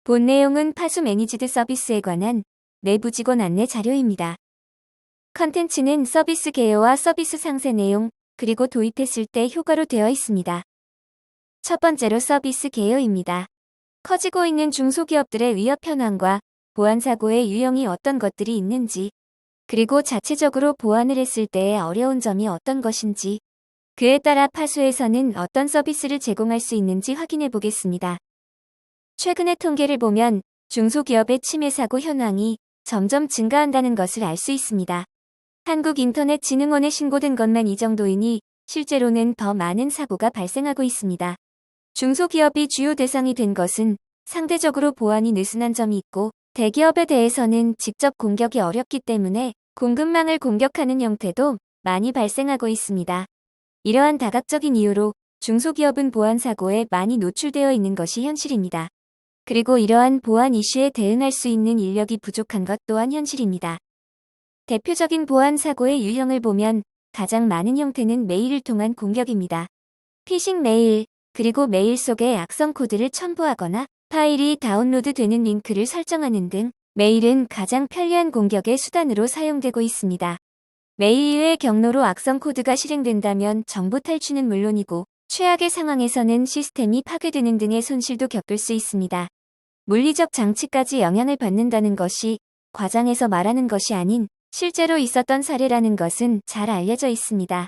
본 내용은 파수 매니지드 서비스에 관한 내부 직원 안내 자료입니다. 컨텐츠는 서비스 개요와 서비스 상세 내용, 그리고 도입했을 때 효과로 되어 있습니다. 첫 번째로 서비스 개요입니다. 커지고 있는 중소기업들의 위협 현황과 보안 사고의 유형이 어떤 것들이 있는지, 그리고 자체적으로 보안을 했을 때의 어려운 점이 어떤 것인지, 그에 따라 파수에서는 어떤 서비스를 제공할 수 있는지 확인해 보겠습니다. 최근의 통계를 보면 중소기업의 침해 사고 현황이 점점 증가한다는 것을 알 수 있습니다. 한국인터넷진흥원에 신고된 것만 이 정도이니 실제로는 더 많은 사고가 발생하고 있습니다. 중소기업이 주요 대상이 된 것은 상대적으로 보안이 느슨한 점이 있고, 대기업에 대해서는 직접 공격이 어렵기 때문에 공급망을 공격하는 형태도 많이 발생하고 있습니다. 이러한 다각적인 이유로 중소기업은 보안 사고에 많이 노출되어 있는 것이 현실입니다. 그리고 이러한 보안 이슈에 대응할 수 있는 인력이 부족한 것 또한 현실입니다. 대표적인 보안 사고의 유형을 보면 가장 많은 형태는 메일을 통한 공격입니다. 피싱 메일, 그리고 메일 속에 악성 코드를 첨부하거나 파일이 다운로드 되는 링크를 설정하는 등 메일은 가장 편리한 공격의 수단으로 사용되고 있습니다. 메일의 경로로 악성 코드가 실행된다면 정보 탈취는 물론이고, 최악의 상황에서는 시스템이 파괴되는 등의 손실도 겪을 수 있습니다. 물리적 장치까지 영향을 받는다는 것이 과장해서 말하는 것이 아닌 실제로 있었던 사례라는 것은 잘 알려져 있습니다.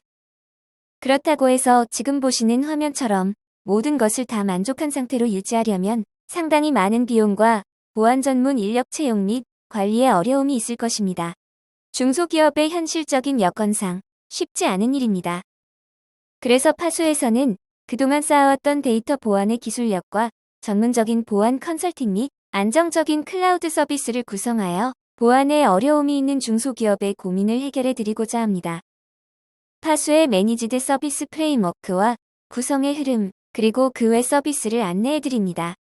그렇다고 해서 지금 보시는 화면처럼 모든 것을 다 만족한 상태로 유지하려면 상당히 많은 비용과 보안 전문 인력 채용 및 관리에 어려움이 있을 것입니다. 중소기업의 현실적인 여건상 쉽지 않은 일입니다. 그래서 파수에서는 그동안 쌓아왔던 데이터 보안의 기술력과 전문적인 보안 컨설팅 및 안정적인 클라우드 서비스를 구성하여 보안에 어려움이 있는 중소기업의 고민을 해결해 드리고자 합니다. 파수의 매니지드 서비스 프레임워크와 구성의 흐름, 그리고 그 외 서비스를 안내해 드립니다.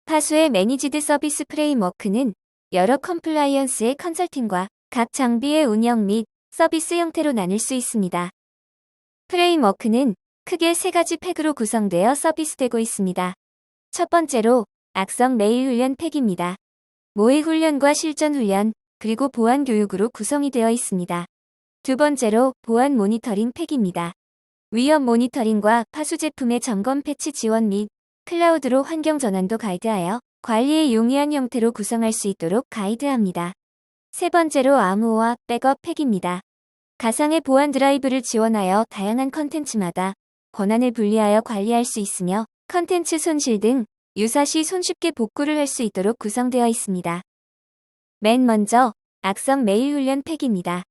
파수의 매니지드 서비스 프레임워크는 여러 컴플라이언스의 컨설팅과 각 장비의 운영 및 서비스 형태로 나눌 수 있습니다. 프레임워크는 크게 세 가지 팩으로 구성되어 서비스되고 있습니다. 첫 번째로 악성 메일 훈련 팩입니다. 모의 훈련과 실전 훈련, 그리고 보안 교육으로 구성이 되어 있습니다. 두 번째로 보안 모니터링 팩입니다. 위험 모니터링과 파수 제품의 점검 패치 지원 및 클라우드로 환경 전환도 가이드하여 관리에 용이한 형태로 구성할 수 있도록 가이드합니다. 세 번째로 암호화 백업 팩입니다. 가상의 보안 드라이브를 지원하여 다양한 컨텐츠마다 권한을 분리하여 관리할 수 있으며, 컨텐츠 손실 등 유사시 손쉽게 복구를 할 수 있도록 구성되어 있습니다. 맨 먼저 악성 메일 훈련 팩입니다.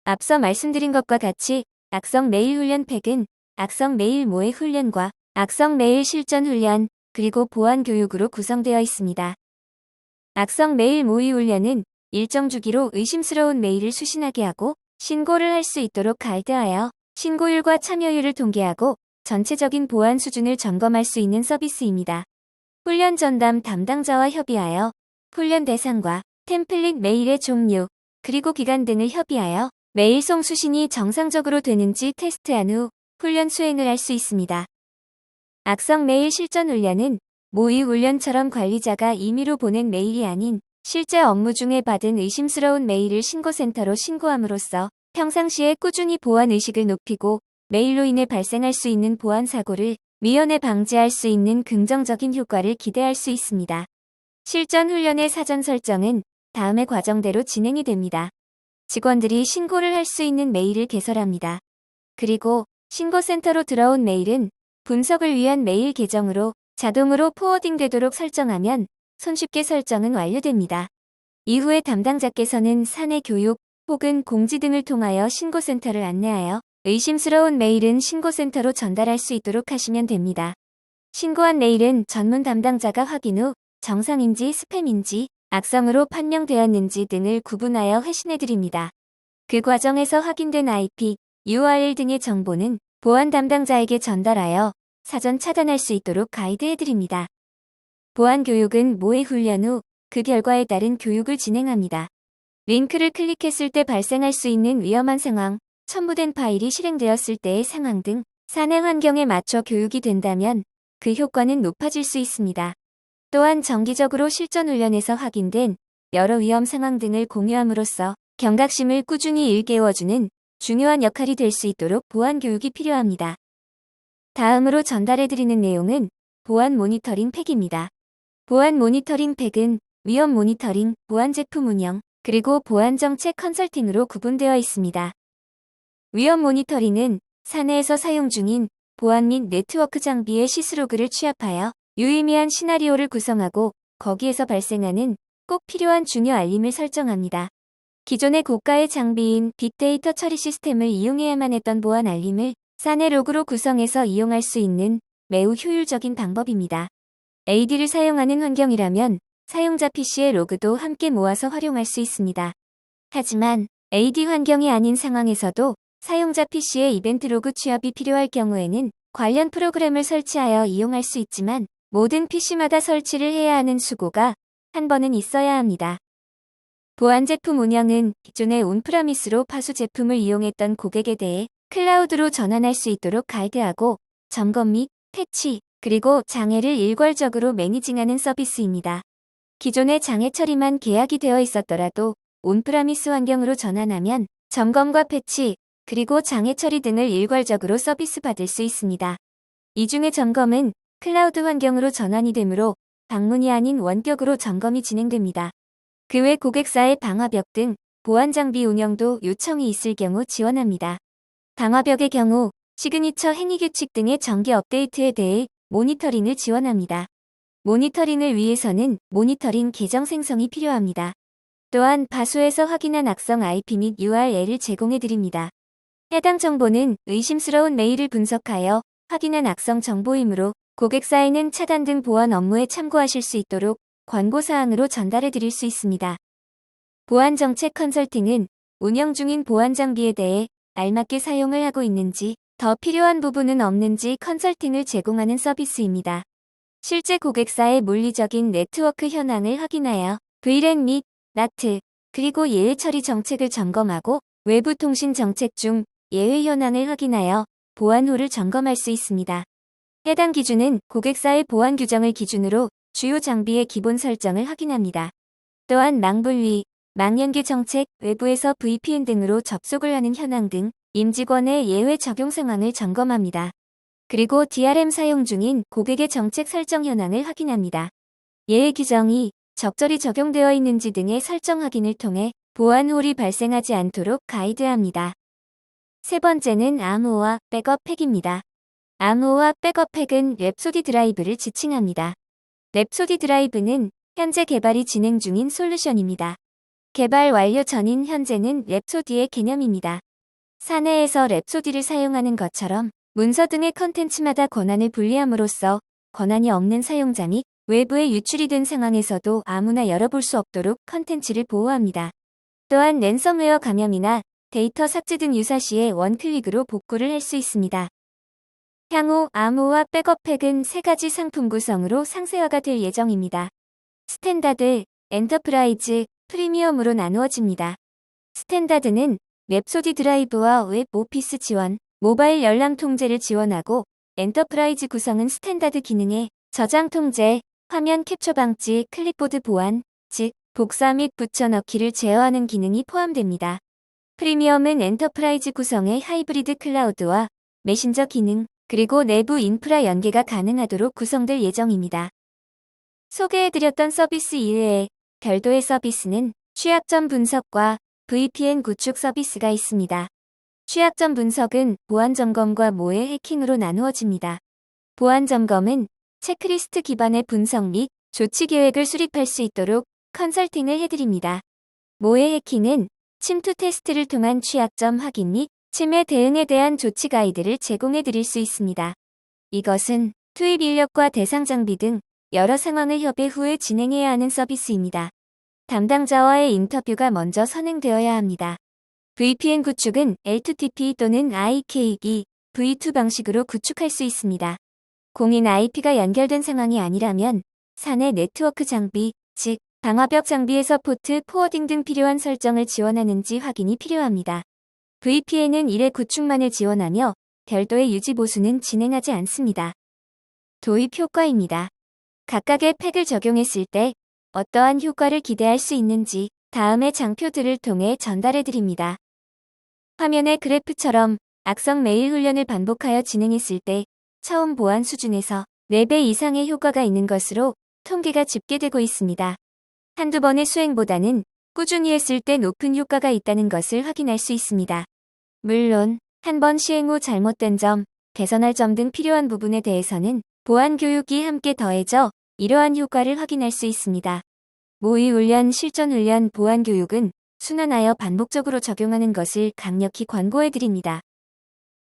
앞서 말씀드린 것과 같이 악성 메일 훈련 팩은 악성 메일 모의 훈련과 악성 메일 실전 훈련, 그리고 보안 교육으로 구성되어 있습니다. 악성 메일 모의 훈련은 일정 주기로 의심스러운 메일을 수신하게 하고 신고를 할 수 있도록 가이드하여 신고율과 참여율을 통계하고 전체적인 보안 수준을 점검할 수 있는 서비스입니다. 훈련 전담 담당자와 협의하여 훈련 대상과 템플릿 메일의 종류, 그리고 기간 등을 협의하여 메일송 수신이 정상적으로 되는지 테스트한 후 훈련 수행을 할 수 있습니다. 악성 메일 실전 훈련은 모의 훈련처럼 관리자가 임의로 보낸 메일이 아닌 실제 업무 중에 받은 의심스러운 메일을 신고센터로 신고함으로써 평상시에 꾸준히 보안 의식을 높이고 메일로 인해 발생할 수 있는 보안 사고를 미연에 방지할 수 있는 긍정적인 효과를 기대할 수 있습니다. 실전 훈련의 사전 설정은 다음의 과정대로 진행이 됩니다. 직원들이 신고를 할 수 있는 메일을 개설합니다. 그리고 신고센터로 들어온 메일은 분석을 위한 메일 계정으로 자동으로 포워딩되도록 설정하면 손쉽게 설정은 완료됩니다. 이후에 담당자께서는 사내 교육 혹은 공지 등을 통하여 신고센터를 안내하여 의심스러운 메일은 신고센터로 전달할 수 있도록 하시면 됩니다. 신고한 메일은 전문 담당자가 확인 후 정상인지 스팸인지 악성으로 판명되었는지 등을 구분하여 회신해드립니다. 그 과정에서 확인된 IP, URL 등의 정보는 보안 담당자에게 전달하여 사전 차단할 수 있도록 가이드해드립니다. 보안 교육은 모의 훈련 후 그 결과에 따른 교육을 진행합니다. 링크를 클릭했을 때 발생할 수 있는 위험한 상황, 첨부된 파일이 실행되었을 때의 상황 등 사내 환경에 맞춰 교육이 된다면 그 효과는 높아질 수 있습니다. 또한 정기적으로 실전 훈련에서 확인된 여러 위험 상황 등을 공유함으로써 경각심을 꾸준히 일깨워주는 중요한 역할이 될 수 있도록 보안 교육이 필요합니다. 다음으로 전달해드리는 내용은 보안 모니터링 팩입니다. 보안 모니터링 팩은 위험 모니터링, 보안 제품 운영, 그리고 보안 정책 컨설팅으로 구분되어 있습니다. 위험 모니터링은 사내에서 사용 중인 보안 및 네트워크 장비의 시스로그를 취합하여 유의미한 시나리오를 구성하고 거기에서 발생하는 꼭 필요한 중요 알림을 설정합니다. 기존의 고가의 장비인 빅데이터 처리 시스템을 이용해야만 했던 보안 알림을 사내 로그로 구성해서 이용할 수 있는 매우 효율적인 방법입니다. AD를 사용하는 환경이라면 사용자 PC의 로그도 함께 모아서 활용할 수 있습니다. 하지만 AD 환경이 아닌 상황에서도 사용자 PC의 이벤트 로그 취합이 필요할 경우에는 관련 프로그램을 설치하여 이용할 수 있지만 모든 PC마다 설치를 해야 하는 수고가 한 번은 있어야 합니다. 보안 제품 운영은 기존의 온프라미스로 파수 제품을 이용했던 고객에 대해 클라우드로 전환할 수 있도록 가이드하고 점검 및 패치, 그리고 장애를 일괄적으로 매니징하는 서비스입니다. 기존의 장애 처리만 계약이 되어 있었더라도 온프라미스 환경으로 전환하면 점검과 패치, 그리고 장애 처리 등을 일괄적으로 서비스 받을 수 있습니다. 이 중에 점검은 클라우드 환경으로 전환이 되므로 방문이 아닌 원격으로 점검이 진행됩니다. 그 외 고객사의 방화벽 등 보안 장비 운영도 요청이 있을 경우 지원합니다. 방화벽의 경우 시그니처 행위 규칙 등의 정기 업데이트에 대해 모니터링을 지원합니다. 모니터링을 위해서는 모니터링 계정 생성이 필요합니다. 또한 파수에서 확인한 악성 IP 및 URL을 제공해 드립니다. 해당 정보는 의심스러운 메일을 분석하여 확인한 악성 정보이므로 고객사에는 차단 등 보안 업무에 참고하실 수 있도록 권고사항으로 전달해 드릴 수 있습니다. 보안 정책 컨설팅은 운영 중인 보안 장비에 대해 알맞게 사용을 하고 있는지, 더 필요한 부분은 없는지 컨설팅을 제공하는 서비스입니다. 실제 고객사의 물리적인 네트워크 현황을 확인하여 VLAN 및 NAT, 그리고 예외 처리 정책을 점검하고 외부 통신 정책 중 예외 현황을 확인하여 보안호를 점검할 수 있습니다. 해당 기준은 고객사의 보안 규정을 기준으로 주요 장비의 기본 설정을 확인합니다. 또한 망분리, 망연계 정책, 외부에서 VPN 등으로 접속을 하는 현황 등 임직원의 예외 적용 상황을 점검합니다. 그리고 DRM 사용 중인 고객의 정책 설정 현황을 확인합니다. 예외 규정이 적절히 적용되어 있는지 등의 설정 확인을 통해 보안홀이 발생하지 않도록 가이드합니다. 세 번째는 암호화 백업 팩입니다. 암호화 백업 팩은 랩소디 드라이브를 지칭합니다. 랩소디 드라이브는 현재 개발이 진행 중인 솔루션입니다. 개발 완료 전인 현재는 랩소디의 개념입니다. 사내에서 랩소디를 사용하는 것처럼 문서 등의 컨텐츠마다 권한을 분리함으로써 권한이 없는 사용자 및 외부에 유출이 된 상황에서도 아무나 열어볼 수 없도록 컨텐츠를 보호합니다. 또한 랜섬웨어 감염이나 데이터 삭제 등 유사 시에 원클릭으로 복구를 할 수 있습니다. 향후 암호화 백업 팩은 세 가지 상품 구성으로 상세화가 될 예정입니다. 스탠다드, 엔터프라이즈, 프리미엄으로 나누어집니다. 스탠다드는 랩소디 드라이브와 웹 오피스 지원, 모바일 열람 통제를 지원하고 엔터프라이즈 구성은 스탠다드 기능에 저장 통제, 화면 캡처 방지, 클립보드 보안, 즉 복사 및 붙여넣기를 제어하는 기능이 포함됩니다. 프리미엄은 엔터프라이즈 구성의 하이브리드 클라우드와 메신저 기능, 그리고 내부 인프라 연계가 가능하도록 구성될 예정입니다. 소개해드렸던 서비스 이외에 별도의 서비스는 취약점 분석과 VPN 구축 서비스가 있습니다. 취약점 분석은 보안 점검과 모의 해킹으로 나누어집니다. 보안 점검은 체크리스트 기반의 분석 및 조치 계획을 수립할 수 있도록 컨설팅을 해드립니다. 모의 해킹은 침투 테스트를 통한 취약점 확인 및 침해 대응에 대한 조치 가이드를 제공해 드릴 수 있습니다. 이것은 투입 인력과 대상 장비 등 여러 상황을 협의 후에 진행해야 하는 서비스입니다. 담당자와의 인터뷰가 먼저 선행되어야 합니다. VPN 구축은 L2TP 또는 IKE, V2 방식으로 구축할 수 있습니다. 공인 IP가 연결된 상황이 아니라면 사내 네트워크 장비, 즉 방화벽 장비에서 포트 포워딩 등 필요한 설정을 지원하는지 확인이 필요합니다. VPN은 1회 구축만을 지원하며 별도의 유지 보수는 진행하지 않습니다. 도입 효과입니다. 각각의 팩을 적용했을 때 어떠한 효과를 기대할 수 있는지 다음의 장표들을 통해 전달해 드립니다. 화면의 그래프처럼 악성 메일 훈련을 반복하여 진행했을 때 처음 보안 수준에서 4배 이상의 효과가 있는 것으로 통계가 집계되고 있습니다. 한두 번의 수행보다는 꾸준히 했을 때 높은 효과가 있다는 것을 확인할 수 있습니다. 물론 한 번 시행 후 잘못된 점, 개선할 점 등 필요한 부분에 대해서는 보안 교육이 함께 더해져 이러한 효과를 확인할 수 있습니다. 모의 훈련, 실전 훈련, 보안 교육은 순환하여 반복적으로 적용하는 것을 강력히 권고해 드립니다.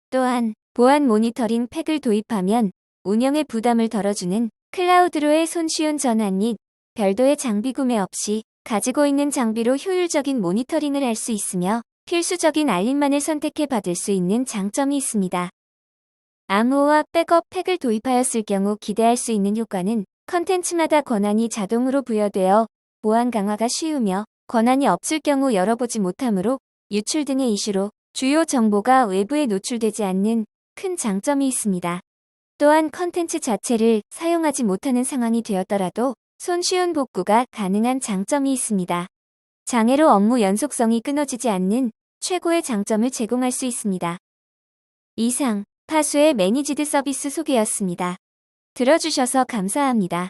또한 보안 모니터링 팩을 도입하면 운영의 부담을 덜어주는 클라우드로의 손쉬운 전환 및 별도의 장비 구매 없이 가지고 있는 장비로 효율적인 모니터링을 할 수 있으며 필수적인 알림만을 선택해 받을 수 있는 장점이 있습니다. 암호화 백업 팩을 도입하였을 경우 기대할 수 있는 효과는 컨텐츠마다 권한이 자동으로 부여되어 보안 강화가 쉬우며 권한이 없을 경우 열어보지 못하므로 유출 등의 이슈로 주요 정보가 외부에 노출되지 않는 큰 장점이 있습니다. 또한 컨텐츠 자체를 사용하지 못하는 상황이 되었더라도 손쉬운 복구가 가능한 장점이 있습니다. 장애로 업무 연속성이 끊어지지 않는 최고의 장점을 제공할 수 있습니다. 이상 파수의 매니지드 서비스 소개였습니다. 들어주셔서 감사합니다.